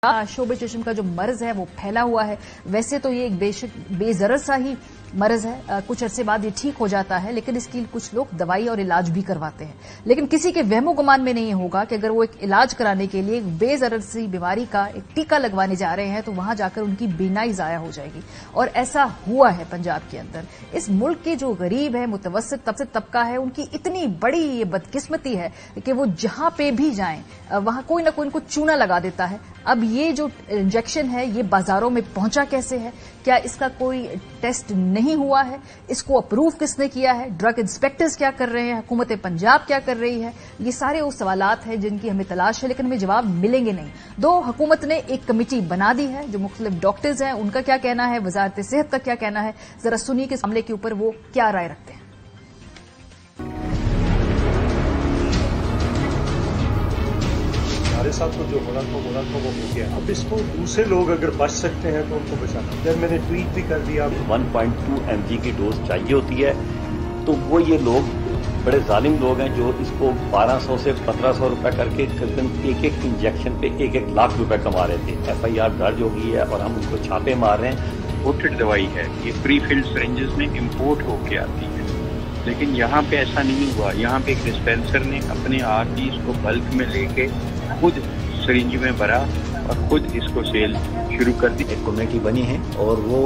शोबे चश्म का जो मर्ज है वो फैला हुआ है। वैसे तो ये एक बेजरर सा ही मर्ज है, कुछ अरसे बाद ये ठीक हो जाता है, लेकिन इसकी कुछ लोग दवाई और इलाज भी करवाते हैं। लेकिन किसी के वहमो गुमान में नहीं होगा कि अगर वो एक इलाज कराने के लिए एक बेजरर सी बीमारी का एक टीका लगवाने जा रहे हैं तो वहां जाकर उनकी बीनाई जाया हो जाएगी। और ऐसा हुआ है पंजाब के अंदर। इस मुल्क के जो गरीब है, मुतवस्सित तबका है, उनकी इतनी बड़ी ये बदकिस्मती है कि वो जहां पे भी जाएं वहां कोई ना कोई उनको चूना लगा देता है। अब ये जो इंजेक्शन है ये बाजारों में पहुंचा कैसे है? क्या इसका कोई टेस्ट नहीं हुआ है? इसको अप्रूव किसने किया है? ड्रग इंस्पेक्टर्स क्या कर रहे हैं? हुकूमत पंजाब क्या कर रही है? ये सारे वो सवालात हैं जिनकी हमें तलाश है, लेकिन हमें जवाब मिलेंगे नहीं। दो, हुकूमत ने एक कमेटी बना दी है, जो मुख्तलिफ डॉक्टर्स हैं उनका क्या कहना है, वजारत सेहत का क्या कहना है, जरा सुनिए कि इस मामले के ऊपर वो क्या राय रखते हैं। हमारे साथ तो जो होना था वो हो गया। अब इसको दूसरे लोग अगर बच सकते हैं तो उनको बचाना। जब मैंने ट्वीट भी कर दिया, 1.2 mg की डोज चाहिए होती है, तो वो ये लोग बड़े जालिम लोग हैं जो इसको 1200 से 1500 रुपए करके तकरीबन एक इंजेक्शन पे 1-1 लाख रुपए कमा रहे थे। FIR दर्ज हो गई है और हम उनको छापे मार रहे हैं। इम्पोर्टेड दवाई है, ये प्री फिल्ड सिरिंजेस में इम्पोर्ट होके आती है, लेकिन यहाँ पे ऐसा नहीं हुआ। यहाँ पे एक डिस्पेंसर ने अपने आप ही इसको बल्क में लेके खुद सिरिंज में भरा और खुद इसको सेल शुरू कर दी। एक कमेटी बनी है और वो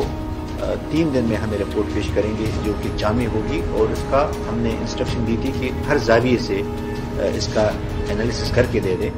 3 दिन में हमें रिपोर्ट पेश करेंगे जो कि जामी होगी, और इसका हमने इंस्ट्रक्शन दी थी कि हर जाविये से इसका एनालिसिस करके दे दे।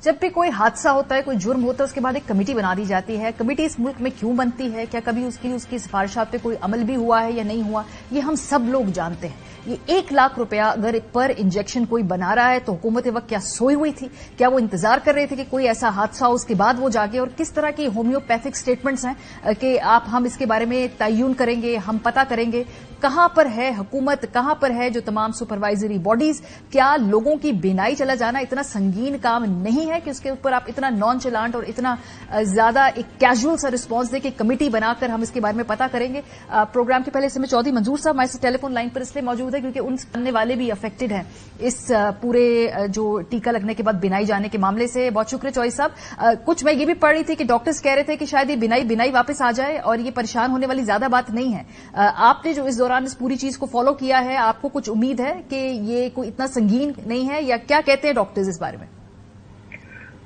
जब भी कोई हादसा होता है, कोई जुर्म होता है, उसके बाद एक कमेटी बना दी जाती है। कमेटी इस मुल्क में क्यों बनती है? क्या कभी उसकी सिफारिशात पे कोई अमल भी हुआ है या नहीं हुआ? ये हम सब लोग जानते हैं। ये 1 लाख रुपया अगर पर इंजेक्शन कोई बना रहा है तो हुकूमत वक्त क्या सोई हुई थी? क्या वो इंतजार कर रहे थे कि कोई ऐसा हादसा हो उसके बाद वो जागे? और किस तरह की होम्योपैथिक स्टेटमेंट्स हैं कि हम इसके बारे में तयन करेंगे, हम पता करेंगे? कहां पर है हुकूमत? कहां पर है जो तमाम सुपरवाइजरी बॉडीज? क्या लोगों की बीनाई चला जाना इतना संगीन काम नहीं है कि उसके ऊपर आप इतना नॉन चलांट और इतना ज्यादा एक कैजुअल सा रिस्पांस दे कि कमेटी बनाकर हम इसके बारे में पता करेंगे? प्रोग्राम के पहले समय चौधरी मंजूर साहब हमारे साथ टेलीफोन लाइन पर इसलिए मौजूद है क्योंकि उन जानने वाले भी अफेक्टेड हैं इस पूरे जो टीका लगने के बाद बिनाई जाने के मामले से। बहुत शुक्रिया चौधरी साहब। कुछ मैं ये भी पढ़ रही थी कि डॉक्टर्स कह रहे थे कि शायद ये बिनाई वापस आ जाए और ये परेशान होने वाली ज्यादा बात नहीं है। आपने जो इस दौरान इस पूरी चीज को फॉलो किया है, आपको कुछ उम्मीद है कि ये कोई इतना संगीन नहीं है, या क्या कहते हैं डॉक्टर्स इस बारे में?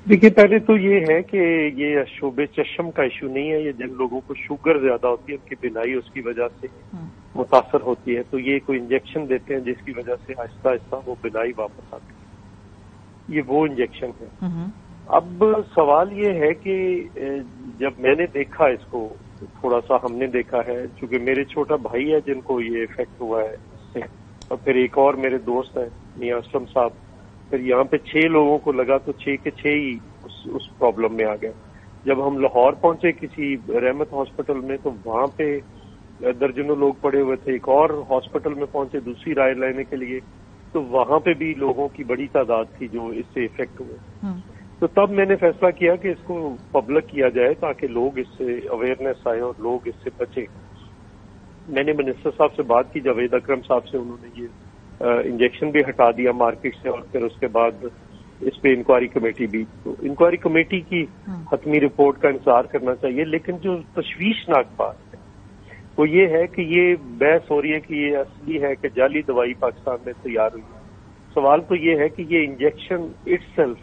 देखिए, पहले तो ये है कि ये शोबे चश्म का इशू नहीं है। ये जिन लोगों को शुगर ज्यादा होती है, उनकी बिनाई उसकी वजह से मुतासर होती है, तो ये कोई इंजेक्शन देते हैं जिसकी वजह से आहिस्ता आहिस्ता वो बिनाई वापस आती है। ये वो इंजेक्शन है। अब सवाल ये है कि जब मैंने देखा इसको, थोड़ा सा हमने देखा है, चूंकि मेरे छोटा भाई है जिनको ये इफेक्ट हुआ है इससे, और फिर एक और मेरे दोस्त है मियां असलम साहब, फिर यहाँ पे 6 लोगों को लगा तो 6 के 6 ही उस प्रॉब्लम में आ गए। जब हम लाहौर पहुंचे किसी रहमत हॉस्पिटल में, तो वहां पे दर्जनों लोग पड़े हुए थे। एक और हॉस्पिटल में पहुंचे दूसरी राय लेने के लिए, तो वहां पे भी लोगों की बड़ी तादाद थी जो इससे इफेक्ट हुए। तो तब मैंने फैसला किया कि इसको पब्लिक किया जाए ताकि लोग इससे अवेयरनेस आए और लोग इससे बचे। मैंने मिनिस्टर साहब से बात की, जावेद अकरम साहब से, उन्होंने ये इंजेक्शन भी हटा दिया मार्केट से, और फिर उसके बाद इस पे इंक्वायरी कमेटी भी। तो इंक्वायरी कमेटी की हतमी रिपोर्ट का इंतजार करना चाहिए। लेकिन जो तशवीशनाक बात है वो ये है कि ये बहस हो रही है कि ये असली है कि जाली दवाई पाकिस्तान में तैयार हुई है। सवाल तो ये है कि ये इंजेक्शन इटसेल्फ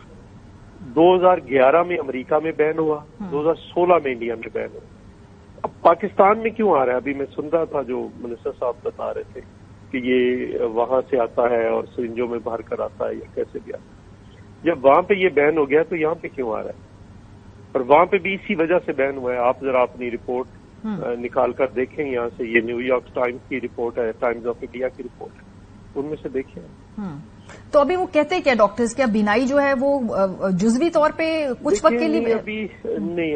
2011 में अमेरिका में बैन हुआ, 2016 में इंडिया में बैन हुआ। अब पाकिस्तान में क्यों आ रहा है? अभी मैं सुन रहा था जो मिनिस्टर साहब बता रहे थे कि ये वहां से आता है और सिरिंजों में भर कर आता है या कैसे भी आता है। जब वहां पे ये बैन हो गया तो यहाँ पे क्यों आ रहा है? और वहां पे भी इसी वजह से बैन हुआ है। आप जरा अपनी रिपोर्ट निकाल कर देखें, यहाँ से ये न्यूयॉर्क टाइम्स की रिपोर्ट है, टाइम्स ऑफ इंडिया की रिपोर्ट है, उनमें से देखें। तो अभी वो कहते हैं क्या डॉक्टर्स, क्या बिनाई जो है वो जुजवी तौर पे कुछ वक्त के लिए?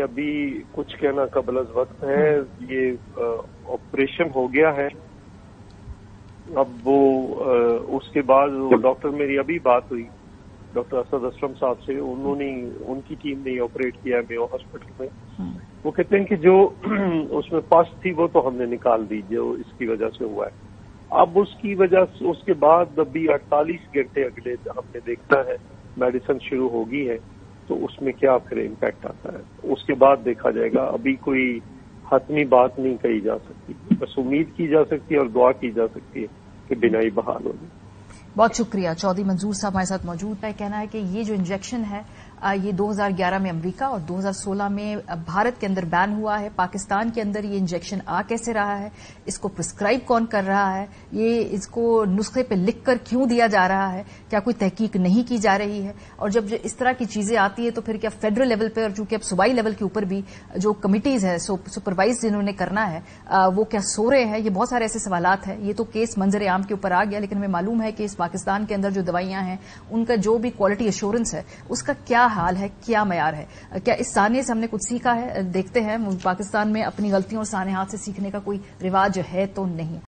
अभी कुछ कहना कबल वक्त है। ये ऑपरेशन हो गया है। अब वो उसके बाद डॉक्टर, मेरी अभी बात हुई डॉक्टर असद असलम साहब से, उनकी टीम ने ऑपरेट किया मेयो हॉस्पिटल में। वो कहते हैं कि जो उसमें पस थी वो तो हमने निकाल दी जो इसकी वजह से हुआ है। अब उसकी वजह से उसके बाद अभी 48 घंटे अगले हमने देखना है, मेडिसिन शुरू होगी है। तो उसमें क्या फिर इम्पैक्ट आता है, उसके बाद देखा जाएगा। अभी कोई हतमी बात नहीं कही जा सकती, बस उम्मीद की जा सकती है और दुआ की जा सकती है कि बिनाई बहाल हो जाए। बहुत शुक्रिया। चौधरी मंजूर साहब हमारे साथ मौजूद है। कहना है कि ये जो इंजेक्शन है ये 2011 में अमेरिका और 2016 में भारत के अंदर बैन हुआ है। पाकिस्तान के अंदर ये इंजेक्शन आ कैसे रहा है, इसको प्रिस्क्राइब कौन कर रहा है, ये इसको नुस्खे पे लिखकर क्यों दिया जा रहा है, क्या कोई तहकीक नहीं की जा रही है? और जब इस तरह की चीजें आती है तो फिर क्या फेडरल लेवल पे और चूंकि अब सूबाई लेवल के ऊपर भी जो कमिटीज है सुपरवाइज जिन्होंने करना है वो क्या सो रहे हैं? ये बहुत सारे ऐसे सवालात हैं। ये तो केस मंजर आम के ऊपर आ गया, लेकिन हमें मालूम है कि इस पाकिस्तान के अंदर जो दवाइयां हैं उनका जो भी क्वालिटी एश्योरेंस है उसका क्या हाल है, क्या मयार है? क्या इस साने से हमने कुछ सीखा है? देखते हैं। पाकिस्तान में अपनी गलतियों और सानेहात से सीखने का कोई रिवाज है तो नहीं।